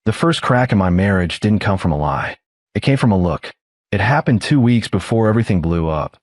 The first crack in my marriage didn't come from a lie. It came from a look. It happened 2 weeks before everything blew up,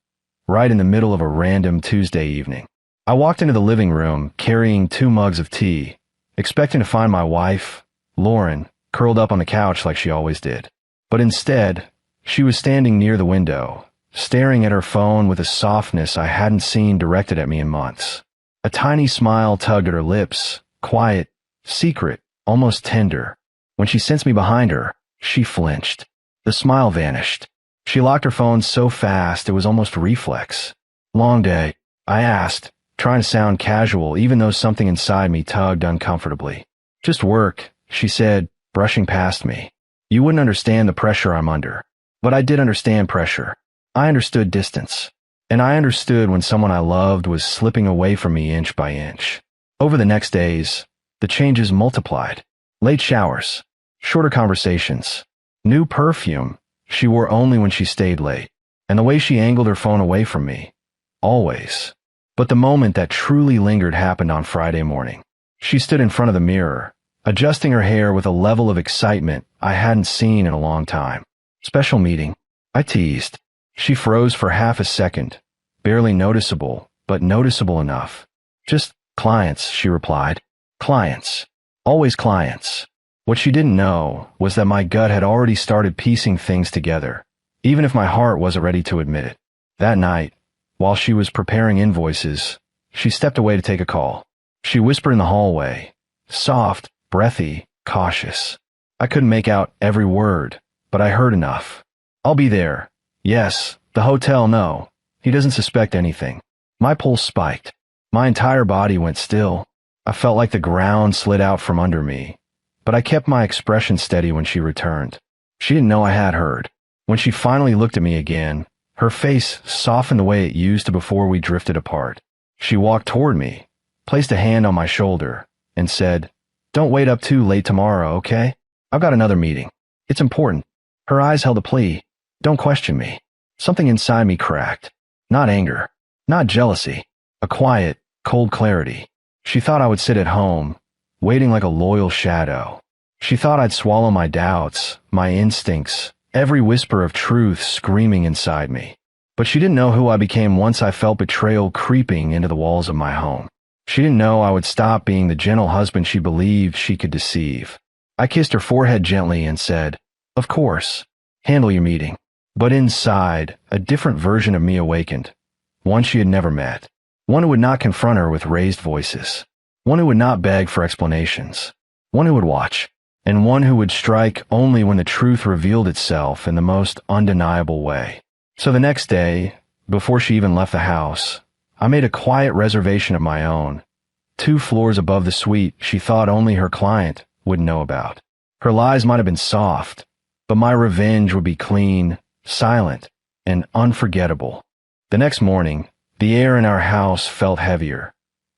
right in the middle of a random Tuesday evening. I walked into the living room carrying 2 mugs of tea, expecting to find my wife, Lauren, curled up on the couch like she always did. But instead, she was standing near the window, staring at her phone with a softness I hadn't seen directed at me in months. A tiny smile tugged at her lips, quiet, secret, almost tender. When she sensed me behind her, she flinched. The smile vanished. She locked her phone so fast it was almost reflex. "Long day?" I asked, trying to sound casual even though something inside me tugged uncomfortably. "Just work," she said, brushing past me. "You wouldn't understand the pressure I'm under." But I did understand pressure. I understood distance. And I understood when someone I loved was slipping away from me inch by inch. Over the next days, the changes multiplied. Late showers, shorter conversations, new perfume she wore only when she stayed late, and the way she angled her phone away from me. Always. But the moment that truly lingered happened on Friday morning. She stood in front of the mirror, adjusting her hair with a level of excitement I hadn't seen in a long time. "Special meeting," I teased. She froze for half a second, barely noticeable, but noticeable enough. "Just clients," she replied. "Clients. Always clients." What she didn't know was that my gut had already started piecing things together, even if my heart wasn't ready to admit it. That night, while she was preparing invoices, she stepped away to take a call. She whispered in the hallway, soft, breathy, cautious. I couldn't make out every word, but I heard enough. "I'll be there. Yes, the hotel, no. He doesn't suspect anything." My pulse spiked. My entire body went still. I felt like the ground slid out from under me. But I kept my expression steady when she returned. She didn't know I had heard. When she finally looked at me again, her face softened the way it used to before we drifted apart. She walked toward me, placed a hand on my shoulder, and said, "Don't wait up too late tomorrow, okay? I've got another meeting. It's important." Her eyes held a plea. "Don't question me." Something inside me cracked. Not anger, not jealousy, a quiet, cold clarity. She thought I would sit at home, waiting like a loyal shadow. She thought I'd swallow my doubts, my instincts, every whisper of truth screaming inside me. But she didn't know who I became once I felt betrayal creeping into the walls of my home. She didn't know I would stop being the gentle husband she believed she could deceive. I kissed her forehead gently and said, "Of course, handle your meeting." But inside, a different version of me awakened, one she had never met, one who would not confront her with raised voices, one who would not beg for explanations, one who would watch, and one who would strike only when the truth revealed itself in the most undeniable way. So the next day, before she even left the house, I made a quiet reservation of my own, 2 floors above the suite she thought only her client would know about. Her lies might have been soft, but my revenge would be clean, silent, and unforgettable. The next morning, the air in our house felt heavier,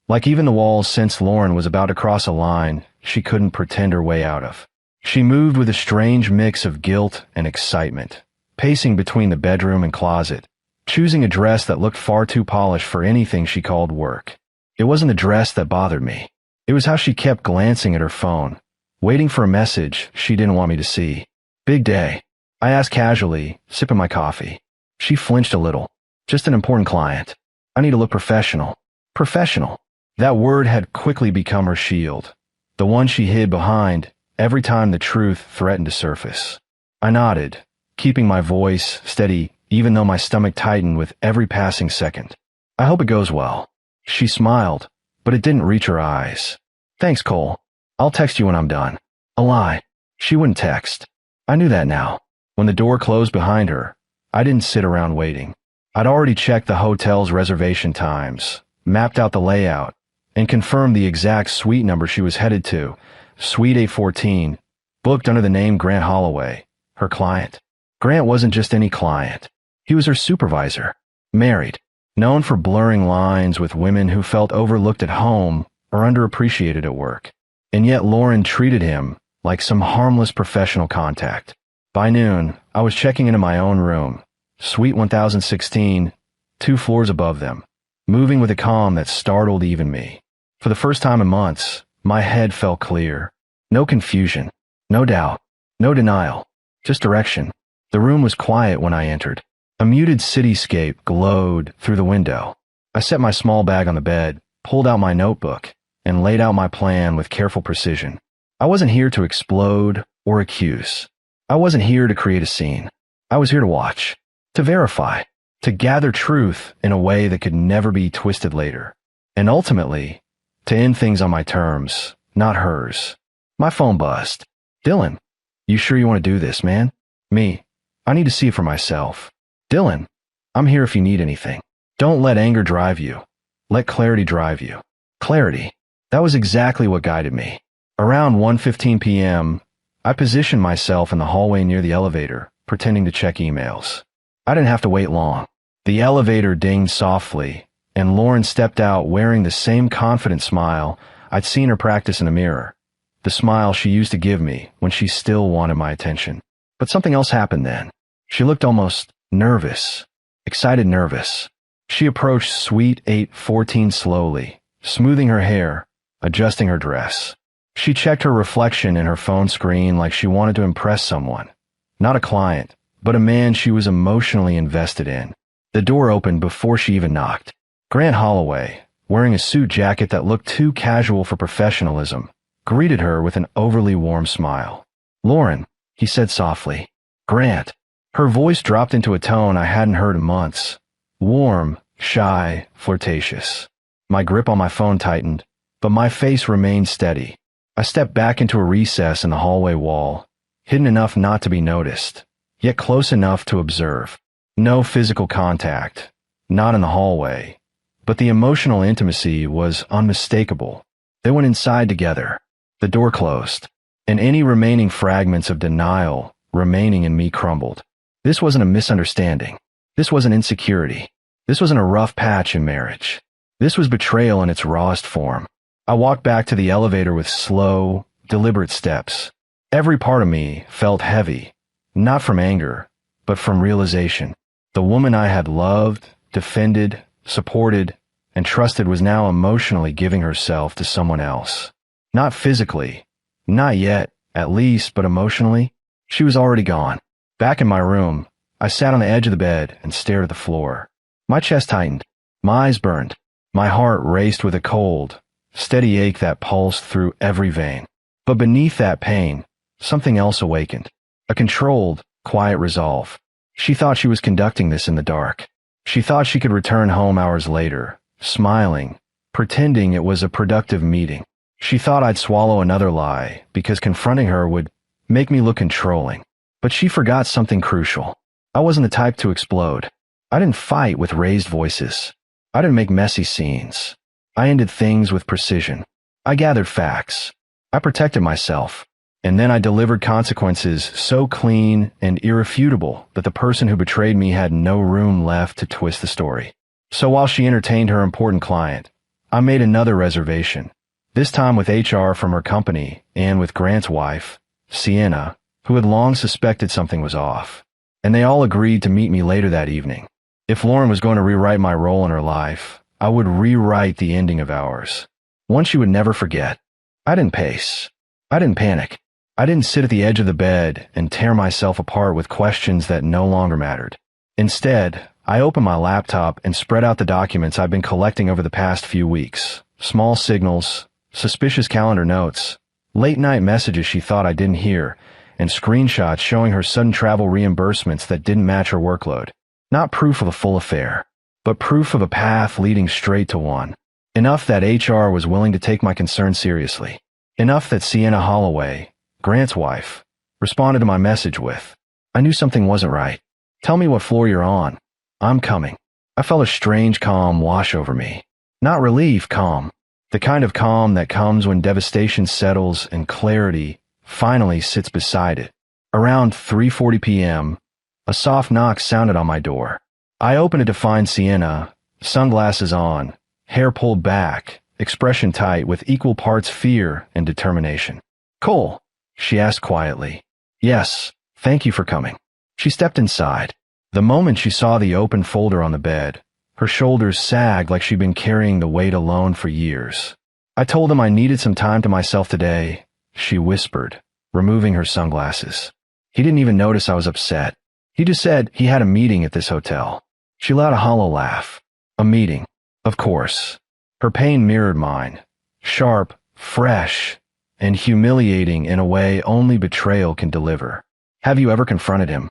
like even the walls sensed Lauren was about to cross a line she couldn't pretend her way out of. She moved with a strange mix of guilt and excitement, pacing between the bedroom and closet, choosing a dress that looked far too polished for anything she called work. It wasn't the dress that bothered me. It was how she kept glancing at her phone, waiting for a message she didn't want me to see. "Big day," I asked casually, sipping my coffee. She flinched a little. "Just an important client. I need to look professional." Professional. That word had quickly become her shield, the one she hid behind every time the truth threatened to surface. I nodded, keeping my voice steady even though my stomach tightened with every passing second. "I hope it goes well." She smiled, but it didn't reach her eyes. "Thanks, Cole. I'll text you when I'm done." A lie. She wouldn't text. I knew that now. When the door closed behind her, I didn't sit around waiting. I'd already checked the hotel's reservation times, mapped out the layout, and confirmed the exact suite number she was headed to, Suite A14, booked under the name Grant Holloway, her client. Grant wasn't just any client. He was her supervisor, married, known for blurring lines with women who felt overlooked at home or underappreciated at work. And yet Lauren treated him like some harmless professional contact. By noon, I was checking into my own room, Suite 1016, 2 floors above them, moving with a calm that startled even me. For the first time in months, my head felt clear. No confusion, No doubt. No denial. Just direction. The room was quiet when I entered. A muted cityscape glowed through the window. I set my small bag on the bed, pulled out my notebook, and laid out my plan with careful precision. I wasn't here to explode or accuse. I wasn't here to create a scene. I was here to watch, to verify, to gather truth in a way that could never be twisted later. And ultimately, to end things on my terms, not hers. My phone buzzed. Dylan, you sure you want to do this, man? Me, I need to see it for myself. Dylan, I'm here if you need anything. Don't let anger drive you. Let clarity drive you. Clarity. That was exactly what guided me. Around 1:15 p.m., I positioned myself in the hallway near the elevator, pretending to check emails. I didn't have to wait long. The elevator dinged softly, and Lauren stepped out wearing the same confident smile I'd seen her practice in the mirror. The smile she used to give me when she still wanted my attention. But something else happened then. She looked almost nervous, excited nervous. She approached Suite 814 slowly, smoothing her hair, adjusting her dress. She checked her reflection in her phone screen like she wanted to impress someone. Not a client, but a man she was emotionally invested in. The door opened before she even knocked. Grant Holloway, wearing a suit jacket that looked too casual for professionalism, greeted her with an overly warm smile. "Lauren," he said softly. "Grant." Her voice dropped into a tone I hadn't heard in months. Warm, shy, flirtatious. My grip on my phone tightened, but my face remained steady. I stepped back into a recess in the hallway wall, hidden enough not to be noticed, yet close enough to observe. No physical contact, not in the hallway, but the emotional intimacy was unmistakable. They went inside together. The door closed, and any remaining fragments of denial remaining in me crumbled. This wasn't a misunderstanding. This wasn't insecurity. This wasn't a rough patch in marriage. This was betrayal in its rawest form. I walked back to the elevator with slow, deliberate steps. Every part of me felt heavy, not from anger, but from realization. The woman I had loved, defended, supported, and trusted was now emotionally giving herself to someone else. Not physically, not yet, at least, but emotionally, she was already gone. Back in my room, I sat on the edge of the bed and stared at the floor. My chest tightened, my eyes burned, my heart raced with a cold, steady ache that pulsed through every vein. But beneath that pain, something else awakened. A controlled, quiet resolve. She thought she was conducting this in the dark. She thought she could return home hours later, smiling, pretending it was a productive meeting. She thought I'd swallow another lie because confronting her would make me look controlling. But she forgot something crucial. I wasn't the type to explode. I didn't fight with raised voices. I didn't make messy scenes. I ended things with precision. I gathered facts. I protected myself. And then I delivered consequences so clean and irrefutable that the person who betrayed me had no room left to twist the story. So while she entertained her important client, I made another reservation, this time with HR from her company and with Grant's wife, Sienna, who had long suspected something was off. And they all agreed to meet me later that evening. If Lauren was going to rewrite my role in her life, I would rewrite the ending of ours. One she would never forget. I didn't pace. I didn't panic. I didn't sit at the edge of the bed and tear myself apart with questions that no longer mattered. Instead, I opened my laptop and spread out the documents I've been collecting over the past few weeks. Small signals, suspicious calendar notes, late-night messages she thought I didn't hear, and screenshots showing her sudden travel reimbursements that didn't match her workload. Not proof of a full affair, but proof of a path leading straight to one. Enough that HR was willing to take my concern seriously. Enough that Sienna Holloway, Grant's wife, responded to my message with, "I knew something wasn't right. Tell me what floor you're on. I'm coming." I felt a strange calm wash over me. Not relief, calm. The kind of calm that comes when devastation settles and clarity finally sits beside it. Around 3:40 p.m., a soft knock sounded on my door. I opened it to find Sienna, sunglasses on, hair pulled back, expression tight with equal parts fear and determination. "Cole," she asked quietly. "Yes, thank you for coming." She stepped inside. The moment she saw the open folder on the bed, her shoulders sagged like she'd been carrying the weight alone for years. "I told them I needed some time to myself today," she whispered, removing her sunglasses. He didn't even notice I was upset. He just said he had a meeting at this hotel. She let out a hollow laugh. A meeting. Of course. Her pain mirrored mine. Sharp, fresh, and humiliating in a way only betrayal can deliver. Have you ever confronted him?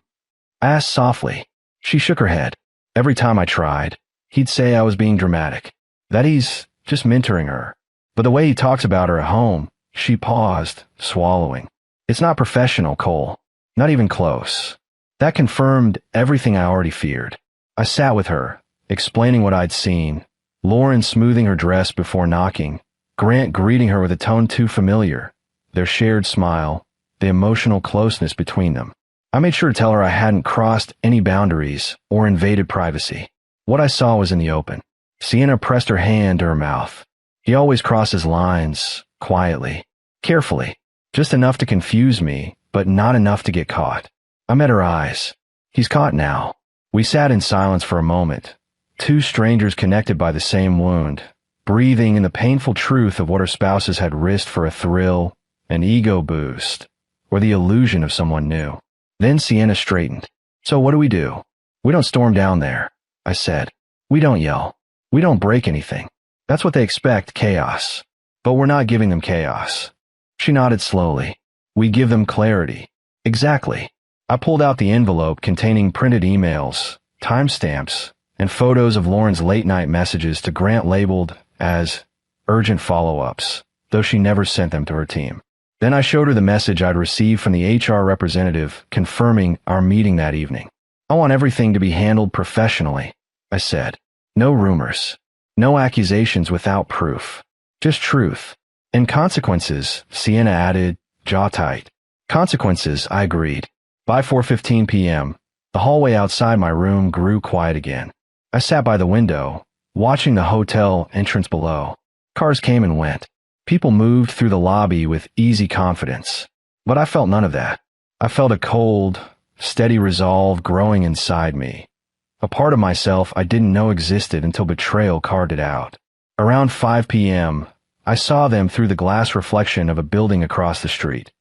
I asked softly. She shook her head. Every time I tried, he'd say I was being dramatic, that he's just mentoring her. But the way he talks about her at home, she paused, swallowing. It's not professional, Cole. Not even close. That confirmed everything I already feared. I sat with her, explaining what I'd seen, Lauren smoothing her dress before knocking, Grant greeting her with a tone too familiar, their shared smile, the emotional closeness between them. I made sure to tell her I hadn't crossed any boundaries or invaded privacy. What I saw was in the open. Sienna pressed her hand to her mouth. He always crosses lines, quietly, carefully, just enough to confuse me, but not enough to get caught. I met her eyes. He's caught now. We sat in silence for a moment, two strangers connected by the same wound, breathing in the painful truth of what our spouses had risked for a thrill, an ego boost, or the illusion of someone new. Then Sienna straightened. So what do? We don't storm down there, I said. We don't yell. We don't break anything. That's what they expect, chaos. But we're not giving them chaos. She nodded slowly. We give them clarity. Exactly. I pulled out the envelope containing printed emails, timestamps, and photos of Lauren's late-night messages to Grant labeled as urgent follow-ups, though she never sent them to her team. Then I showed her the message I'd received from the HR representative confirming our meeting that evening. I want everything to be handled professionally, I said. No rumors. No accusations without proof. Just truth. And consequences, Sienna added, jaw tight. Consequences, I agreed. By 4:15 p.m., the hallway outside my room grew quiet again. I sat by the window, watching the hotel entrance below. Cars came and went. People moved through the lobby with easy confidence. But I felt none of that. I felt a cold, steady resolve growing inside me. A part of myself I didn't know existed until betrayal carved it out. Around 5 p.m., I saw them through the glass reflection of a building across the street.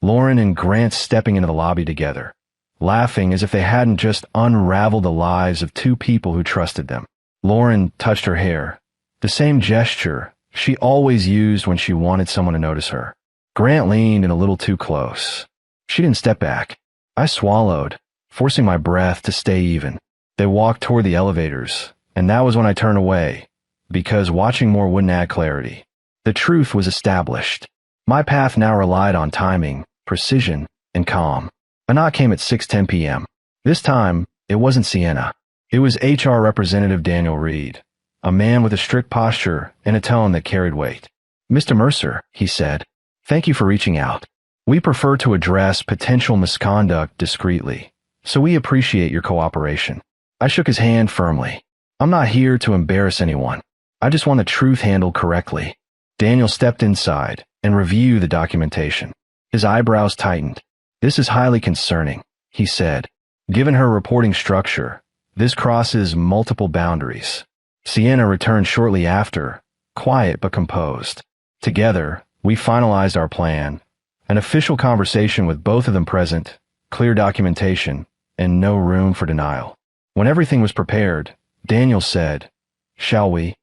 Lauren and Grant stepping into the lobby together, laughing as if they hadn't just unraveled the lives of two people who trusted them. Lauren touched her hair, the same gesture she always used when she wanted someone to notice her. Grant leaned in a little too close. She didn't step back. I swallowed, forcing my breath to stay even. They walked toward the elevators, and that was when I turned away, because watching more wouldn't add clarity. The truth was established. My path now relied on timing, precision, and calm. A knock came at 6:10 p.m. This time, it wasn't Sienna. It was HR Representative Daniel Reed, a man with a strict posture and a tone that carried weight. Mr. Mercer, he said, thank you for reaching out. We prefer to address potential misconduct discreetly, so we appreciate your cooperation. I shook his hand firmly. I'm not here to embarrass anyone. I just want the truth handled correctly. Daniel stepped inside and reviewed the documentation. His eyebrows tightened. This is highly concerning, he said. Given her reporting structure, this crosses multiple boundaries. Sienna returned shortly after, quiet but composed. Together, we finalized our plan. An official conversation with both of them present, clear documentation, and no room for denial. When everything was prepared, Daniel said, "Shall we?"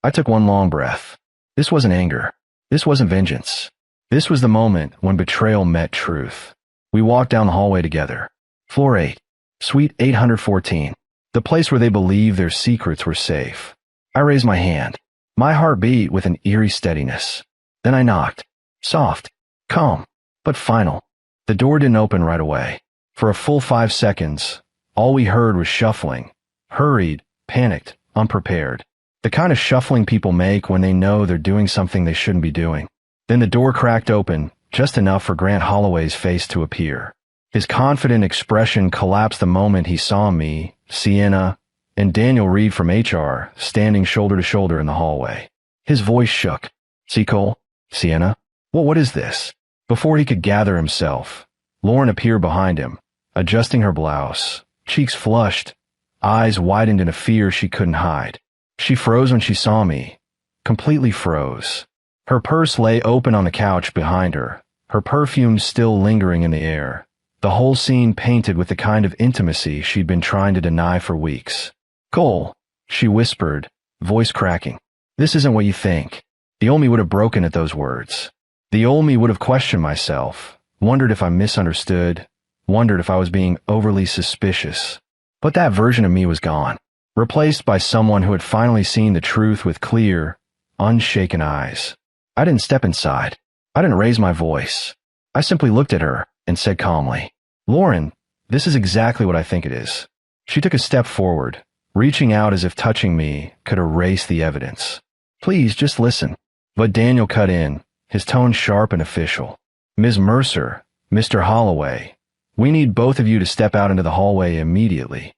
I took one long breath. This wasn't anger. This wasn't vengeance. This was the moment when betrayal met truth. We walked down the hallway together. Floor 8, Suite 814, the place where they believed their secrets were safe. I raised my hand. My heart beat with an eerie steadiness. Then I knocked. Soft, calm, but final. The door didn't open right away. For a full 5 seconds, all we heard was shuffling. Hurried, panicked, unprepared. The kind of shuffling people make when they know they're doing something they shouldn't be doing. Then the door cracked open, just enough for Grant Holloway's face to appear. His confident expression collapsed the moment he saw me, Sienna, and Daniel Reed from HR standing shoulder to shoulder in the hallway. His voice shook. "See, Cole? Sienna? Well, what is this?" Before he could gather himself, Lauren appeared behind him, adjusting her blouse, cheeks flushed, eyes widened in a fear she couldn't hide. She froze when she saw me, completely froze. Her purse lay open on the couch behind her, her perfume still lingering in the air, the whole scene painted with the kind of intimacy she'd been trying to deny for weeks. "Cole," she whispered, voice cracking. "This isn't what you think." The old me would have broken at those words. The old me would have questioned myself, wondered if I misunderstood, wondered if I was being overly suspicious. But that version of me was gone, replaced by someone who had finally seen the truth with clear, unshaken eyes. I didn't step inside. I didn't raise my voice. I simply looked at her and said calmly, "Lauren, this is exactly what I think it is." She took a step forward, reaching out as if touching me could erase the evidence. "Please, just listen." But Daniel cut in, his tone sharp and official. "Ms. Mercer, Mr. Holloway, we need both of you to step out into the hallway immediately."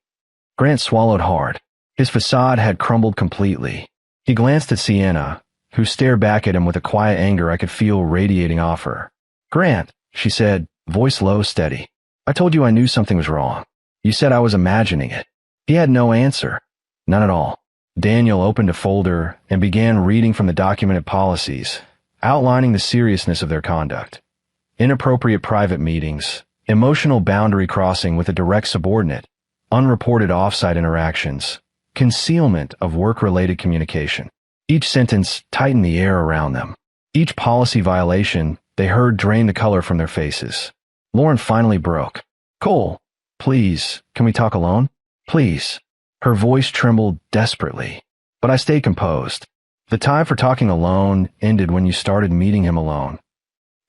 Grant swallowed hard. His facade had crumbled completely. He glanced at Sienna, who stared back at him with a quiet anger I could feel radiating off her. "Grant," she said, voice low, steady. "I told you I knew something was wrong. You said I was imagining it." He had no answer. None at all. Daniel opened a folder and began reading from the documented policies, outlining the seriousness of their conduct. Inappropriate private meetings, emotional boundary crossing with a direct subordinate, unreported off-site interactions, concealment of work-related communication. Each sentence tightened the air around them. Each policy violation they heard drained the color from their faces. Lauren finally broke. "Cole, please, can we talk alone? Please." Her voice trembled desperately, but I stayed composed. "The time for talking alone ended when you started meeting him alone."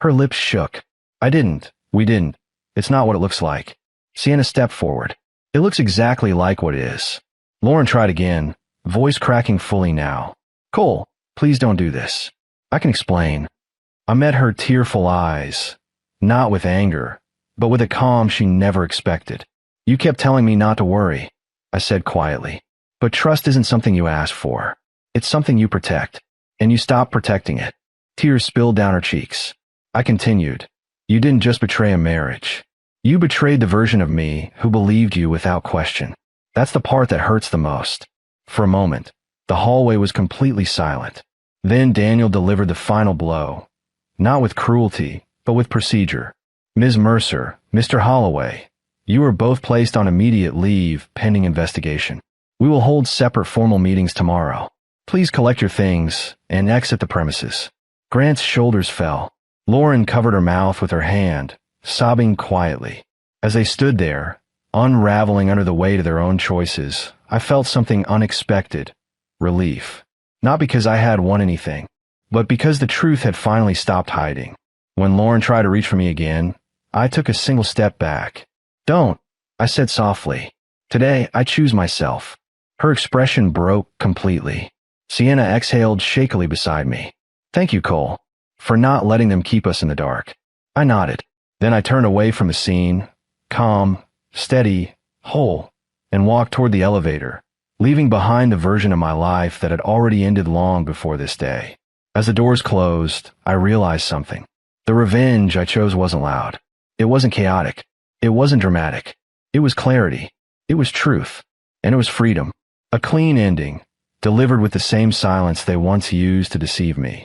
Her lips shook. We didn't. It's not what it looks like." Sienna stepped forward. "It looks exactly like what it is." Lauren tried again, voice cracking fully now. "Cole, please don't do this. I can explain." I met her tearful eyes, not with anger, but with a calm she never expected. "You kept telling me not to worry," I said quietly. "But trust isn't something you ask for. It's something you protect. And you stopped protecting it." Tears spilled down her cheeks. I continued. "You didn't just betray a marriage. You betrayed the version of me who believed you without question. That's the part that hurts the most." For a moment, the hallway was completely silent. Then Daniel delivered the final blow, not with cruelty, but with procedure. "Ms. Mercer, Mr. Holloway, you are both placed on immediate leave pending investigation. We will hold separate formal meetings tomorrow. Please collect your things and exit the premises." Grant's shoulders fell. Lauren covered her mouth with her hand, sobbing quietly. As they stood there, unraveling under the weight of their own choices, I felt something unexpected, relief. Not because I had won anything, but because the truth had finally stopped hiding. When Lauren tried to reach for me again, I took a single step back. "Don't," I said softly. "Today, I choose myself." Her expression broke completely. Sienna exhaled shakily beside me. "Thank you, Cole, for not letting them keep us in the dark." I nodded. Then I turned away from the scene, calm, steady, whole, and walked toward the elevator, leaving behind the version of my life that had already ended long before this day. As the doors closed, I realized something. The revenge I chose wasn't loud. It wasn't chaotic. It wasn't dramatic. It was clarity. It was truth. And it was freedom. A clean ending, delivered with the same silence they once used to deceive me.